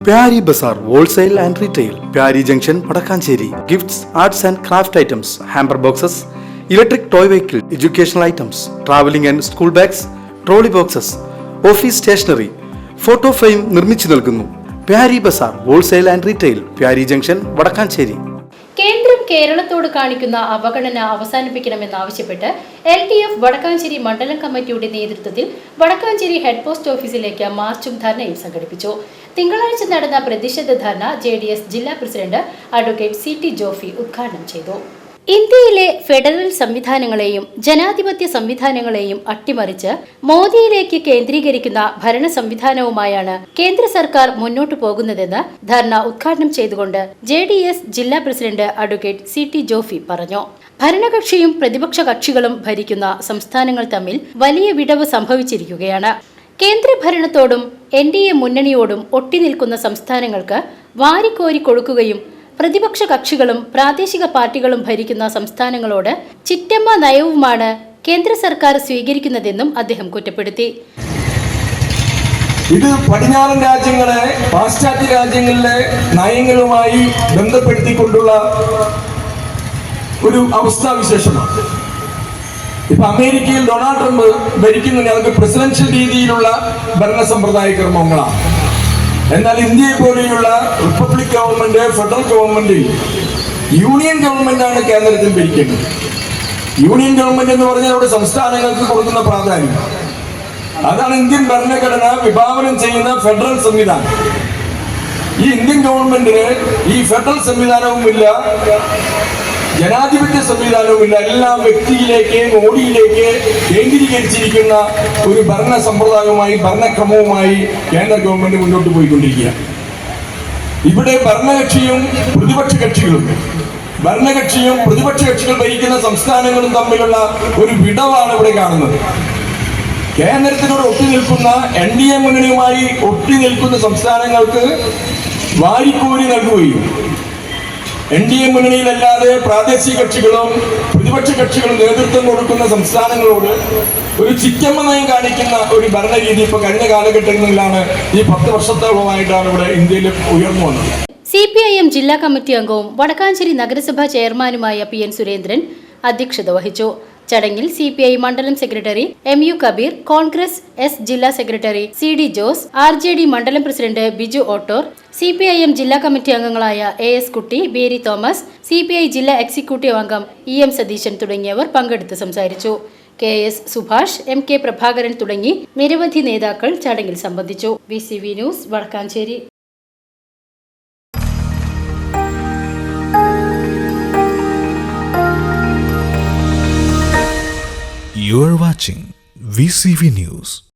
Pyari Bazaar Wholesale and Retail, Pyari Junction, Padakkancherry. Gifts, arts and craft items, hamper boxes, electric toy vehicle, educational items, traveling and school bags, trolley boxes, office stationery, photo frame നിർമ്മിച്ചു നൽകുന്നു. Pyari Bazaar Wholesale and Retail, Pyari Junction, Padakkancherry. കേന്ദ്രം കേരളത്തോട് കാണിക്കുന്ന അവഗണന അവസാനിപ്പിക്കണമെന്നാവശ്യപ്പെട്ട് LDF Vadakkanchery മണ്ഡലം കമ്മിറ്റിയുടെ നേതൃത്വത്തിൽ Vadakkanchery head post ഓഫീസിലേക്ക് മാർച്ചും ധർണയും സംഘടിപ്പിച്ചു. തിങ്കളാഴ്ച നടന്ന പ്രതിഷേധ ധർണ JDS ജില്ലാ പ്രസിഡന്റ് അഡ്വക്കേറ്റ് CT ജോഫി ഉദ്ഘാടനം ചെയ്തു. ഇന്ത്യയിലെ ഫെഡറൽ സംവിധാനങ്ങളെയും ജനാധിപത്യ സംവിധാനങ്ങളെയും അട്ടിമറിച്ച് മോദിയിലേക്ക് കേന്ദ്രീകരിക്കുന്ന ഭരണ സംവിധാനവുമായാണ് കേന്ദ്ര സർക്കാർ മുന്നോട്ടു പോകുന്നതെന്ന് ധർണ ഉദ്ഘാടനം ചെയ്തുകൊണ്ട് JDS ജില്ലാ പ്രസിഡന്റ് അഡ്വക്കേറ്റ് CT ജോഫി പറഞ്ഞു. ഭരണകക്ഷിയും പ്രതിപക്ഷ കക്ഷികളും ഭരിക്കുന്ന സംസ്ഥാനങ്ങൾ തമ്മിൽ വലിയ വിടവ് സംഭവിച്ചിരിക്കുകയാണ്. കേന്ദ്ര ഭരണത്തോടും NDA മുന്നണിയോടും ഒട്ടിനിൽക്കുന്ന സംസ്ഥാനങ്ങൾക്ക് വാരിക്കോരി കൊടുക്കുകയും പ്രതിപക്ഷ കക്ഷികളും പ്രാദേശിക പാർട്ടികളും ഭരിക്കുന്ന സംസ്ഥാനങ്ങളോട് ചിറ്റമ്മ നയവുമാണ് കേന്ദ്ര സർക്കാർ സ്വീകരിക്കുന്നതെന്നും അദ്ദേഹം കുറ്റപ്പെടുത്തി. ഇത് പടിഞ്ഞാറൻ രാജ്യങ്ങളെ പാശ്ചാത്യ രാജ്യങ്ങളിലെ നയങ്ങളുമായി ബന്ധപ്പെടുത്തിക്കൊണ്ടുള്ള ഒരു അവസ്ഥാവിശേഷമാണ്. ഇപ്പൊ അമേരിക്കയിൽ ഡൊണാൾഡ് ട്രംപ് ഭരിക്കുന്ന ഞങ്ങൾക്ക് പ്രസിഡൻഷ്യൽ രീതിയിലുള്ള ഭരണ സമ്പ്രദായ ക്രമങ്ങളാണ്. എന്നാൽ ഇന്ത്യയെ പോലെയുള്ള റിപ്പബ്ലിക് ഗവൺമെന്റ്, ഫെഡറൽ ഗവൺമെന്റിൽ യൂണിയൻ ഗവൺമെന്റാണ് കേന്ദ്രത്തിൽ ഭരിക്കുന്നത്. യൂണിയൻ ഗവൺമെന്റ് എന്ന് പറഞ്ഞാൽ അവിടെ സംസ്ഥാനങ്ങൾക്ക് കൊടുക്കുന്ന പ്രാധാന്യം, അതാണ് ഇന്ത്യൻ ഭരണഘടന വിഭാവനം ചെയ്യുന്ന ഫെഡറൽ സംവിധാനം. ഈ ഇന്ത്യൻ ഗവൺമെന്റിന് ഈ ഫെഡറൽ സംവിധാനവുമില്ല, ജനാധിപത്യ സംവിധാനവുമില്ല. എല്ലാം വ്യക്തിയിലേക്ക്, മോഡിയിലേക്ക് കേന്ദ്രീകരിച്ചിരിക്കുന്ന ഒരു ഭരണ സമ്പ്രദായവുമായി, ഭരണക്രമവുമായി കേന്ദ്ര ഗവൺമെന്റ് മുന്നോട്ട് പോയിക്കൊണ്ടിരിക്കുക. ഇവിടെ ഭരണകക്ഷിയും പ്രതിപക്ഷ കക്ഷികളും ഭരിക്കുന്ന സംസ്ഥാനങ്ങളും തമ്മിലുള്ള ഒരു വിടവാണ് ഇവിടെ കാണുന്നത്. കേന്ദ്രത്തിനോട് ഒട്ടി നിൽക്കുന്ന NDA മുന്നണിയുമായി ഒട്ടി നിൽക്കുന്ന സംസ്ഥാനങ്ങൾക്ക് വാരിക്കോരി നൽകുകയും NDA മുന്നണിയിലല്ലാതെ പ്രാദേശിക കക്ഷികളും പ്രതിപക്ഷ കക്ഷികളും നേതൃത്വം കൊടുക്കുന്ന സംസ്ഥാനങ്ങളോട് ഒരു ചിറ്റമ്മ നയം കാണിക്കുന്ന ഒരു ഭരണരീതി ഇപ്പൊ കഴിഞ്ഞ കാലഘട്ടങ്ങളിലാണ്, ഈ 10 വർഷത്തോളമായിട്ടാണ് ഇവിടെ ഇന്ത്യയിൽ ഉയർന്നു വന്നത്. CPIM ജില്ലാ കമ്മിറ്റി അംഗവും വടക്കാഞ്ചേരി നഗരസഭാ ചെയർമാനുമായ PN സുരേന്ദ്രൻ അധ്യക്ഷത വഹിച്ചു. ചടങ്ങിൽ CPI മണ്ഡലം secretary MU Kabir, Congress S ജില്ലാ സെക്രട്ടറി CD ജോസ്, RJD മണ്ഡലം പ്രസിഡന്റ് ബിജു ഓട്ടോർ, CPIM ജില്ലാ കമ്മിറ്റി അംഗങ്ങളായ AS കുട്ടി, ബേരി തോമസ്, CPI ജില്ലാ എക്സിക്യൂട്ടീവ് അംഗം EM സതീശൻ തുടങ്ങിയവർ പങ്കെടുത്ത് സംസാരിച്ചു. KS സുഭാഷ്, MK പ്രഭാകരൻ തുടങ്ങി നിരവധി നേതാക്കൾ ചടങ്ങിൽ സംബന്ധിച്ചു. VCV news, Vadakkanchery. You are watching VCV News.